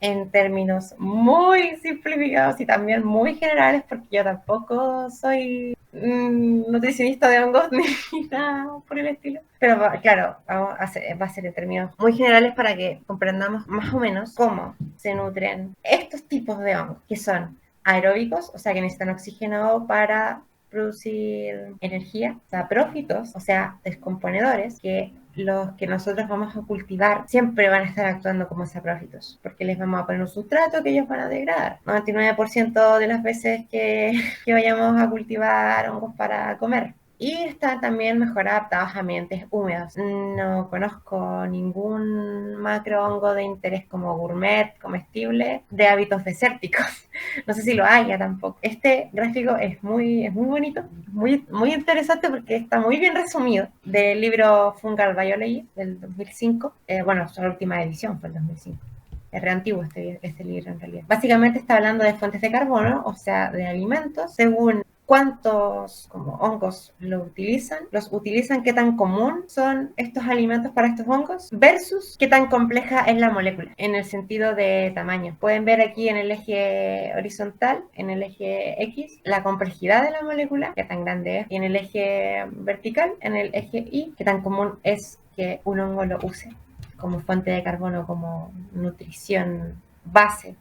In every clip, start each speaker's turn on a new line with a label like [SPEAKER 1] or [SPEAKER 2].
[SPEAKER 1] en términos muy simplificados y también muy generales, porque yo tampoco soy nutricionista de hongos ni nada por el estilo. Pero claro, va a ser en términos muy generales para que comprendamos más o menos cómo se nutren estos tipos de hongos, que son aeróbicos, o sea, que necesitan oxígeno para producir energía, saprófitos, o sea, descomponedores, que los que nosotros vamos a cultivar siempre van a estar actuando como saprófitos, porque les vamos a poner un sustrato que ellos van a degradar. 99% de las veces que vayamos a cultivar hongos para comer. Y están también mejor adaptados a ambientes húmedos. No conozco ningún macrohongo de interés como gourmet, comestible, de hábitos desérticos. No sé si lo haya tampoco. Este gráfico es muy bonito, muy interesante porque está muy bien resumido del libro Fungal Biology del 2005. Bueno, su última edición fue el 2005. Es re antiguo este libro en realidad. Básicamente está hablando de fuentes de carbono, o sea, de alimentos, según cuántos como hongos los utilizan, qué tan común son estos alimentos para estos hongos, versus qué tan compleja es la molécula, en el sentido de tamaño. Pueden ver aquí en el eje horizontal, en el eje X, la complejidad de la molécula, qué tan grande es, y en el eje vertical, en el eje Y, qué tan común es que un hongo lo use como fuente de carbono, como nutrición base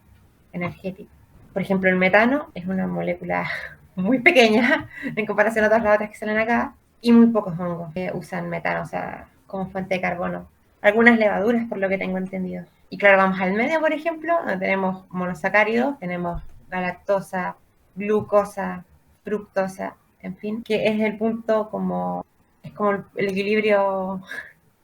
[SPEAKER 1] energética. Por ejemplo, el metano es una molécula muy pequeña en comparación a todas las otras que salen acá, y muy pocos hongos que usan metano, o sea, como fuente de carbono. Algunas levaduras, por lo que tengo entendido. Y claro, vamos al medio, por ejemplo, donde tenemos monosacáridos, tenemos galactosa, glucosa, fructosa, en fin, que es el punto como, es como el equilibrio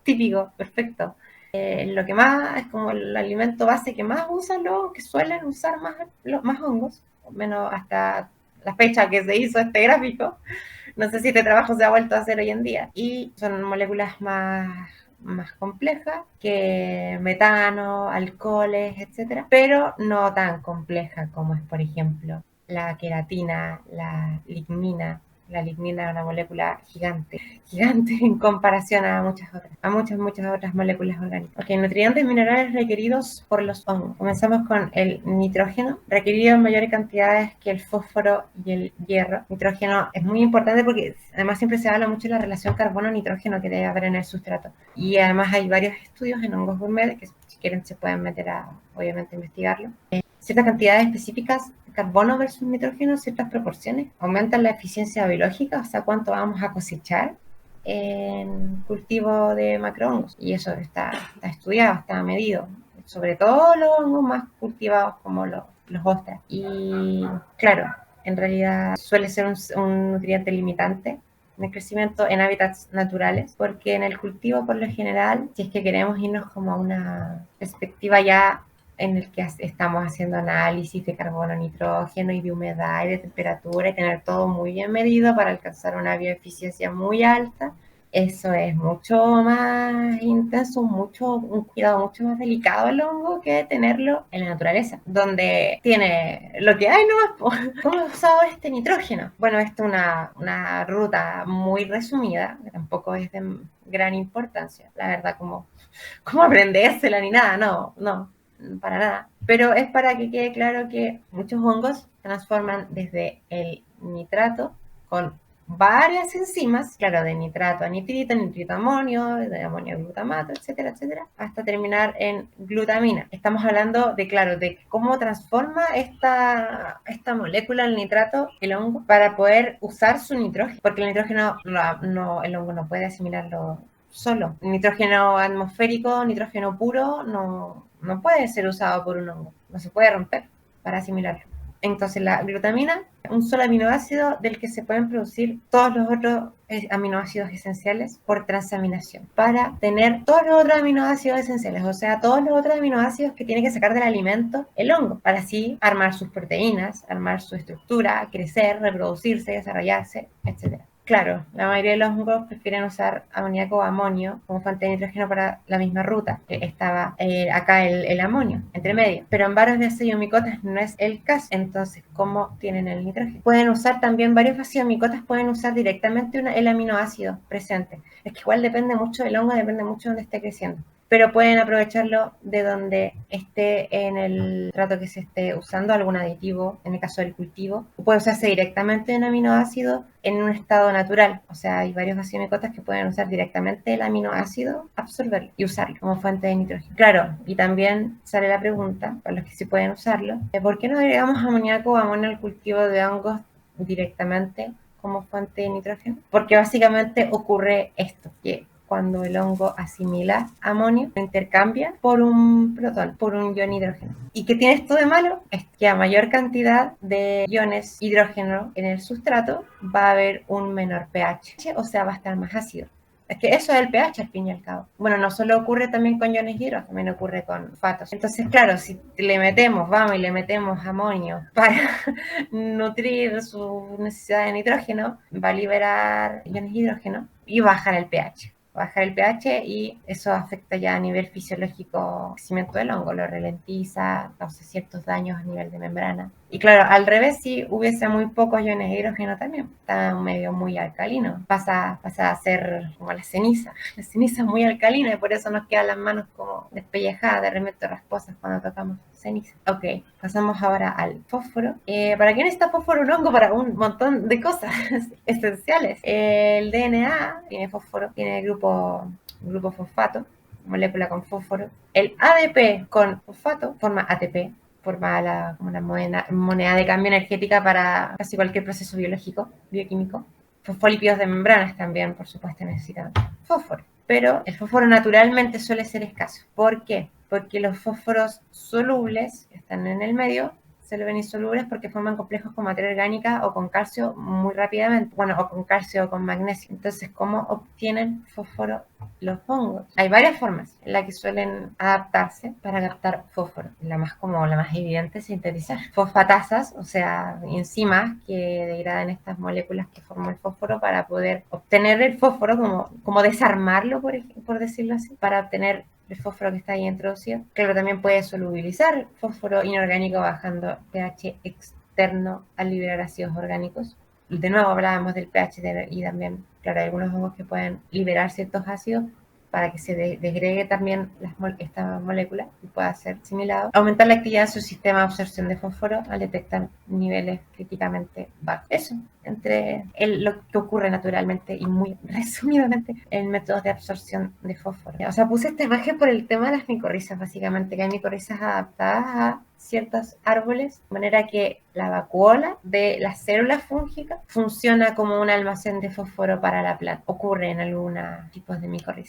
[SPEAKER 1] típico, perfecto. Lo que más es como el alimento base que más usan los que suelen usar más hongos, o menos hasta la fecha que se hizo este gráfico. No sé si este trabajo se ha vuelto a hacer hoy en día. Y son moléculas más complejas que metano, alcoholes, etcétera, pero no tan compleja como es, por ejemplo, la queratina, la lignina. La lignina es una molécula gigante, gigante en comparación a muchas otras moléculas orgánicas. Ok, nutrientes minerales requeridos por los hongos. Comenzamos con el nitrógeno, requerido en mayores cantidades que el fósforo y el hierro. Nitrógeno es muy importante porque además siempre se habla mucho de la relación carbono-nitrógeno que debe haber en el sustrato. Y además hay varios estudios en hongos gourmet que si quieren se pueden meter a, obviamente, investigarlo. Ciertas cantidades específicas carbono versus nitrógeno, ciertas proporciones, aumentan la eficiencia biológica, o sea, cuánto vamos a cosechar en cultivo de macrohongos. Y eso está estudiado, está medido, sobre todo los hongos más cultivados como los ostras. Y claro, en realidad suele ser un nutriente limitante en el crecimiento en hábitats naturales, porque en el cultivo por lo general, si es que queremos irnos como a una perspectiva ya en el que estamos haciendo análisis de carbono, nitrógeno y de humedad y de temperatura y tener todo muy bien medido para alcanzar una bioeficiencia muy alta, eso es mucho más intenso, un cuidado mucho más delicado el hongo que tenerlo en la naturaleza, donde tiene lo que hay nomás. ¿Cómo he usado este nitrógeno? Bueno, esto es una ruta muy resumida, que tampoco es de gran importancia, la verdad, como aprendérsela ni nada, no, para nada. Pero es para que quede claro que muchos hongos transforman desde el nitrato con varias enzimas, claro, de nitrato a nitrito, nitrito a amonio, de amonio a glutamato, etcétera, etcétera, hasta terminar en glutamina. Estamos hablando de, claro, de cómo transforma esta molécula, el nitrato, el hongo, para poder usar su nitrógeno, porque el nitrógeno, el hongo no puede asimilarlo solo. Nitrógeno atmosférico, nitrógeno puro, no puede ser usado por un hongo, no se puede romper para asimilarlo. Entonces la glutamina, un solo aminoácido del que se pueden producir todos los otros aminoácidos esenciales por transaminación, para tener todos los otros aminoácidos esenciales, o sea, todos los otros aminoácidos que tiene que sacar del alimento el hongo, para así armar sus proteínas, armar su estructura, crecer, reproducirse, desarrollarse, etcétera. Claro, la mayoría de los hongos prefieren usar amoníaco o amonio como fuente de nitrógeno para la misma ruta. Estaba acá el amonio, entre medio. Pero en varios basiomicotas no es el caso. Entonces, ¿cómo tienen el nitrógeno? Pueden usar también, varios basiomicotas pueden usar directamente el aminoácido presente. Es que igual depende mucho del hongo, depende mucho de dónde esté creciendo. pero pueden aprovecharlo de donde esté en el trato que se esté usando, algún aditivo, en el caso del cultivo. Puede usarse directamente en aminoácido en un estado natural. O sea, hay varios bacilliomicotas que pueden usar directamente el aminoácido, absorberlo y usarlo como fuente de nitrógeno. Claro, y también sale la pregunta, para los que sí pueden usarlo, ¿por qué no agregamos amoníaco o amonio al cultivo de hongos directamente como fuente de nitrógeno? Porque básicamente ocurre esto, que cuando el hongo asimila amonio, lo intercambia por un protón, por un ion hidrógeno. ¿Y qué tiene esto de malo? Es que a mayor cantidad de iones hidrógeno en el sustrato va a haber un menor pH, o sea, va a estar más ácido. Es que eso es el pH al fin y al cabo. Bueno, no solo ocurre también con iones hidrógenos, también ocurre con fosfatos. Entonces, claro, si le metemos, vamos y le metemos amonio para nutrir su necesidad de nitrógeno, va a liberar iones hidrógeno y bajar el pH. Bajar el pH y eso afecta ya a nivel fisiológico el crecimiento del hongo, lo ralentiza, causa ciertos daños a nivel de membrana. Y claro, al revés, si hubiese muy pocos iones de hidrógeno también, está un medio muy alcalino, pasa a ser como la ceniza es muy alcalina y por eso nos quedan las manos como despellejadas, de repente rasposas cuando tocamos ceniza. Ok, pasamos ahora al fósforo. ¿Para qué necesita fósforo un hongo? Para un montón de cosas esenciales. El DNA tiene fósforo, tiene grupo fosfato, molécula con fósforo. El ADP con fosfato forma ATP, forma como una moneda de cambio energética para casi cualquier proceso biológico, bioquímico. Fosfolípidos de membranas también, por supuesto, necesitan fósforo. Pero el fósforo naturalmente suele ser escaso. ¿Por qué? Porque los fósforos solubles que están en el medio se le ven insolubles porque forman complejos con materia orgánica o con calcio muy rápidamente, bueno, o con calcio o con magnesio. Entonces, ¿cómo obtienen fósforo los hongos? Hay varias formas en las que suelen adaptarse para captar fósforo. La más evidente es sintetizar fosfatasas, o sea, enzimas que degradan estas moléculas que forman el fósforo para poder obtener el fósforo, como desarmarlo, por decirlo así, para obtener el fósforo que está ahí introducido. Claro, también puede solubilizar fósforo inorgánico bajando pH externo al liberar ácidos orgánicos. De nuevo hablábamos del pH y también, claro, hay algunos hongos que pueden liberar ciertos ácidos para que se desgregue también esta molécula y pueda ser asimilado. Aumentar la actividad de su sistema de absorción de fósforo al detectar niveles críticamente bajos. Eso, entre lo que ocurre naturalmente y muy resumidamente en métodos de absorción de fósforo. O sea, puse esta imagen por el tema de las micorrizas, básicamente, que hay micorrizas adaptadas a ciertos árboles, de manera que la vacuola de las células fúngicas funciona como un almacén de fósforo para la planta. Ocurre en algunos tipos de micorrizas.